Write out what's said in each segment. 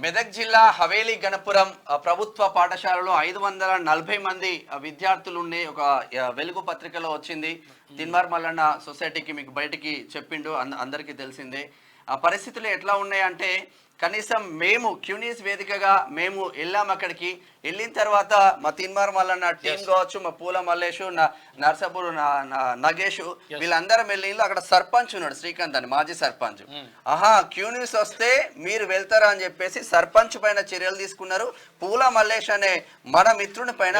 మెదక్ జిల్లా హవేలీ గణపురం ప్రభుత్వ పాఠశాలలో 540 మంది విద్యార్థులు ఉండే ఒక వెలుగు పత్రికలో వచ్చింది. తిన్మార్ మల్లన్న సొసైటీకి మీకు బయటికి చెప్పిండు, అందరికీ తెలిసిందే. ఆ పరిస్థితులు ఎట్లా ఉన్నాయంటే కనీసం మేము క్యూనిస్ వేదికగా మేము వెళ్ళాం. అక్కడికి వెళ్ళిన తర్వాత మా తిన్మార్ మల్లన్న టీం కావచ్చు, మా పూల మల్లేషు, నర్సాపూర్ నగేష్, వీళ్ళందరం వెళ్ళి అక్కడ సర్పంచ్ ఉన్నాడు శ్రీకాంత్ అని, మాజీ సర్పంచ్. క్యూనిస్ వస్తే మీరు వెళ్తారా అని చెప్పేసి సర్పంచ్ పైన చర్యలు తీసుకున్నారు. పూల మల్లేష్ అనే మన మిత్రుని పైన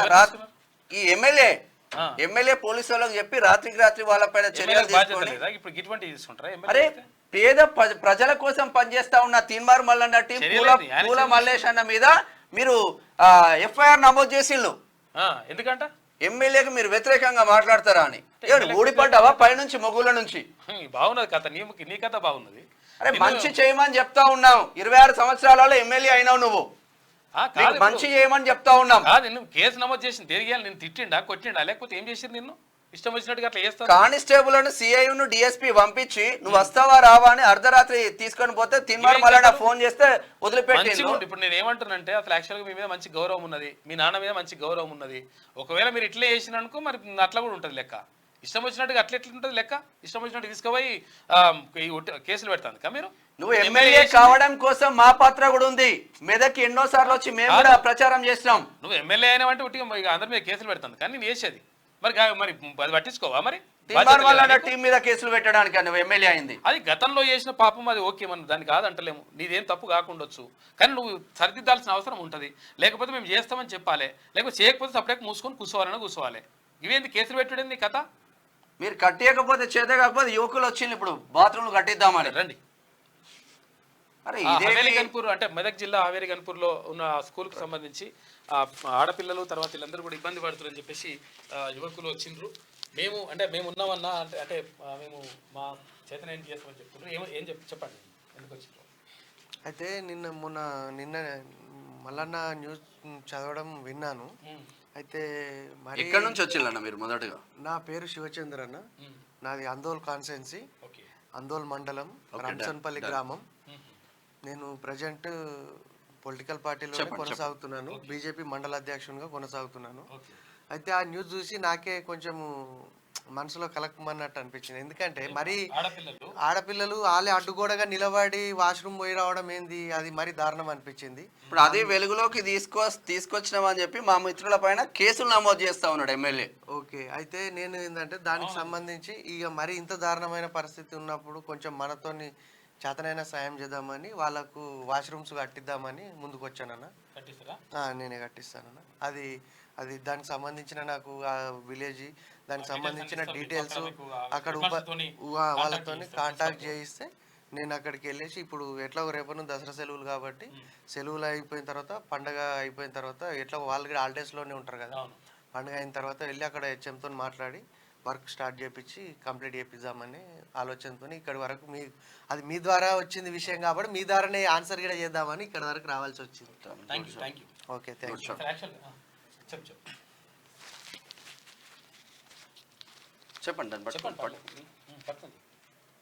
ఈ ఎమ్మెల్యే పోలీసు వాళ్ళకి చెప్పి రాత్రికి రాత్రి వాళ్ళ పైన చర్యలు తీసుకొని అరే పేద ప్రజల కోసం పనిచేస్తా ఉన్న తిన్మార్ మల్లన్న టీం పూల మల్లేష్ అన్న మీద మీరు ఎఫ్ఐఆర్ నమోదు చేసిండ్రు. ఎందుకంట ఎమ్మెల్యేకి మీరు వ్యతిరేకంగా మాట్లాడతారా అని. ఊడిపడ్డావా పైనుంచి మొగుల నుంచి? బాగున్నది కథ, నీ కథ బాగున్నది. అరే మంచి చేయమని చెప్తా ఉన్నావు. 26 సంవత్సరాలలో ఎమ్మెల్యే అయినావు నువ్వు, మంచి చేయమని చెప్తా ఉన్నాం. నువ్వు కేసు నమోదు చేసింది తిరిగి నేను తిట్టిండా కొట్టిండా లేకపోతే ఏం చేసింది? నిన్ను ఇష్టం వచ్చినట్టుగా అట్లా చేస్తావు. కానిస్టేబుల్ సిఐను డిఎస్పీ పంపించి నువ్వు వస్తావా రావా అని అర్ధరాత్రి తీసుకొని పోతే తిన్మార్ మల్లన్న ఫోన్ చేస్తే వదిలిపెట్టి. ఇప్పుడు నేను ఏమంటున్నానంటే అసలు యాక్చువల్గా మీ మీద మంచి గౌరవం ఉన్నది, మీ నాన్న మీద మంచి గౌరవం ఉన్నది. ఒకవేళ మీరు ఇట్లా చేసిన అనుకో మరి అట్లా కూడా ఉంటుంది లెక్క. ఇష్టం వచ్చినట్టుగా అట్లా ఎట్లా ఉంటుంది లెక్క? ఇష్టం వచ్చినట్టు తీసుకుపోయి కేసులు పెడతాను మీరు. నువ్వు ఎమ్మెల్యే కావడం కోసం మా పాత్ర కూడా ఉంది. మెదక్కి ఎన్నో సార్లు వచ్చి మేము కూడా ప్రచారం చేస్తాం. నువ్వు ఎమ్మెల్యే అయినా అంటే ఉట్టిగా అందరి మీద కేసులు పెడతాను కానీ నేను చేసేది మరి అది పట్టించుకోవా? మరి టీం మీద కేసులు పెట్టడానికి నువ్వు ఎమ్మెల్యే అయింది అది గతంలో చేసిన పాపం, అది ఓకే, మనం దాన్ని కాదంటలేము. నీదేం తప్పు కాకుండొచ్చు కానీ నువ్వు సరిదిద్దాల్సిన అవసరం ఉంటుంది. లేకపోతే మేము చేస్తామని చెప్పాలి, లేకపోతే చేయకపోతే సపరేట్ మూసుకొని కూర్చోవాలి. ఇవేంది కేసులు పెట్టడం నీ కథ? మీరు కట్టేయకపోతే చేత కాకపోతే యువకులు వచ్చింది ఇప్పుడు బాత్రూమ్లు కట్టిద్దామని రండి. హవేలీ గన్పూర్ అంటే మెదక్ జిల్లా హవేలీ గన్పూర్లో ఉన్న స్కూల్కి సంబంధించి ఆడపిల్లలు తర్వాత వీళ్ళందరూ కూడా ఇబ్బంది పడుతున్నారని చెప్పేసి యువకులు వచ్చిండ్రు. మేము ఉన్నామన్నా అంటే మేము మా చేతన ఏం చేస్తామని చెప్తున్నారు. ఏం చెప్పండి ఎందుకు వచ్చిండ్రు? అయితే నిన్న మల్లన్న న్యూస్ చదవడం విన్నాను. అయితే మరి ఎక్కడి నుంచి వచ్చిందన్న మీరు? మొదటగా నా పేరు శివచంద్ర అన్న, నాది అందోల్ కాన్స్టెన్సీ, అందోల్ మండలం, రంసన్పల్లి గ్రామం. నేను ప్రజెంట్ పొలిటికల్ పార్టీలో కొనసాగుతున్నాను, బీజేపీ మండల అధ్యక్షునిగా కొనసాగుతున్నాను. అయితే ఆ న్యూస్ చూసి నాకే కొంచెం మనసులో కలకమన్నట్టు అనిపించింది. ఎందుకంటే మరి ఆడపిల్లలు వాళ్ళే అడ్డుగోడగా నిలబడి వాష్రూమ్ పోయి రావడం ఏంది, అది మరి దారుణం అనిపించింది. ఇప్పుడు అదే వెలుగులోకి తీసుకొచ్చినామని చెప్పి మా మిత్రుల పైన కేసులు నమోదు చేస్తా ఉన్నాడు ఎమ్మెల్యే. ఓకే, అయితే నేను ఏంటంటే దానికి సంబంధించి ఇక మరి ఇంత దారుణమైన పరిస్థితి ఉన్నప్పుడు కొంచెం మనతోని చేతనైనా సాయం చేద్దామని వాళ్ళకు వాష్రూమ్స్ కట్టిద్దామని ముందుకు వచ్చానన్న. నేనే కట్టిస్తానన్న. అది దానికి సంబంధించిన నాకు ఆ విలేజ్ దానికి సంబంధించిన డీటెయిల్స్ అక్కడ వాళ్ళతో కాంటాక్ట్ చేయిస్తే నేను అక్కడికి వెళ్ళేసి ఇప్పుడు ఎట్లా రేపటి దసరా సెలవులు కాబట్టి సెలవులు అయిపోయిన తర్వాత పండగ అయిపోయిన తర్వాత ఎట్లా వాళ్ళకి హాలిడేస్లోనే ఉంటారు కదా, పండుగ అయిన తర్వాత వెళ్ళి అక్కడ హెచ్ఎంతో మాట్లాడి వర్క్ స్టార్ట్ చేయించి కంప్లీట్ చేపిద్దామని ఆలోచనతో ఇక్కడ వరకు అది మీ ద్వారా వచ్చింది విషయం కాబట్టి మీ ద్వారానే ఆన్సర్ కూడా చేద్దామని ఇక్కడ వరకు రావాల్సి వచ్చింది. Okay, thank you. చెప్పండి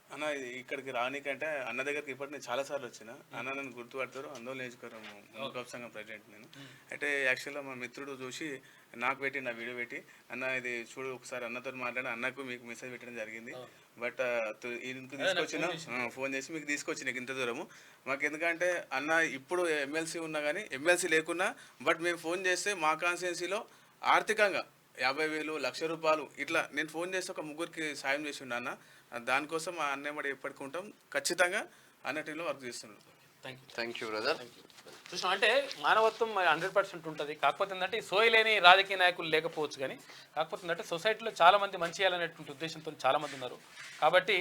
అన్న. ఇక్కడికి రానికంటే అన్న దగ్గరికి ఇప్పటి నేను చాలాసార్లు వచ్చిన. అన్న నన్ను గుర్తుపడతారు, ఆందోళన నియోజకవర్గం సంఘం ప్రెసిడెంట్ నేను. అయితే యాక్చువల్గా మా మిత్రుడు చూసి నాకు పెట్టి నా వీడియో పెట్టి అన్న ఇది చూడు ఒకసారి అన్నతో మాట్లాడి అన్నకు మీకు మెసేజ్ పెట్టడం జరిగింది. బట్ ఇందుకు తీసుకొచ్చిన ఫోన్ చేసి మీకు తీసుకొచ్చిన ఇంత దూరము మాకు. ఎందుకంటే అన్న ఇప్పుడు ఎమ్మెల్సీ ఉన్నా కానీ ఎమ్మెల్సీ లేకున్నా బట్ మేము ఫోన్ చేస్తే మా కాన్స్టిట్యున్సీలో ఆర్థికంగా 50,000 1,00,000 ఇట్లా నేను ఫోన్ చేస్తే ఒక ముగ్గురికి సాయం చేసి ఉన్నా అన్న. దానికోసం ఆ అన్నయ్య ఎప్పటికుంటాం ఖచ్చితంగా అన్న టీంలో వర్క్ చేస్తున్నాడు. Thank you brother. చూసినా అంటే మానవత్వం 100% ఉంటుంది. కాకపోతే ఏంటంటే సోయి లేని రాజకీయ నాయకులు లేకపోవచ్చు కానీ కాకపోతే ఏంటంటే సొసైటీలో చాలామంది మంచి చేయాలనేటువంటి ఉద్దేశంతో చాలామంది ఉన్నారు. కాబట్టి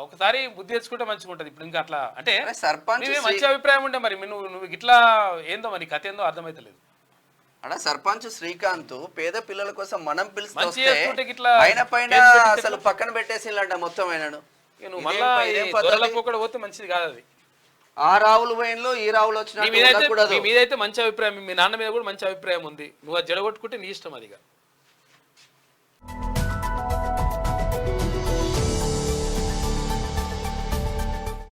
ఒకసారి బుద్ధి తెచ్చుకుంటే మంచిగా ఉంటుంది. ఇప్పుడు ఇంకా అట్లా అంటే మంచి అభిప్రాయం ఉండే మరి నువ్వు ఇట్లా ఏందో మరి కథ ఏందో అర్థమైతలేదు. అలా సర్పంచ్ శ్రీకాంత్ పేద పిల్లల కోసం మనం పిలిస్తే ఆయన పైన అసలు పక్కన పెట్టేసిందంట మొత్తం. అయినాడు పోతే మంచిది కాదు అది. ఆ రావులు పోయినలో ఈ రావులు వచ్చిన మీదైతే మంచి అభిప్రాయం, మీ నాన్న మీద కూడా మంచి అభిప్రాయం ఉంది. నువ్వు అది జడగొట్టుకుంటే నీ ఇష్టం అదిగా.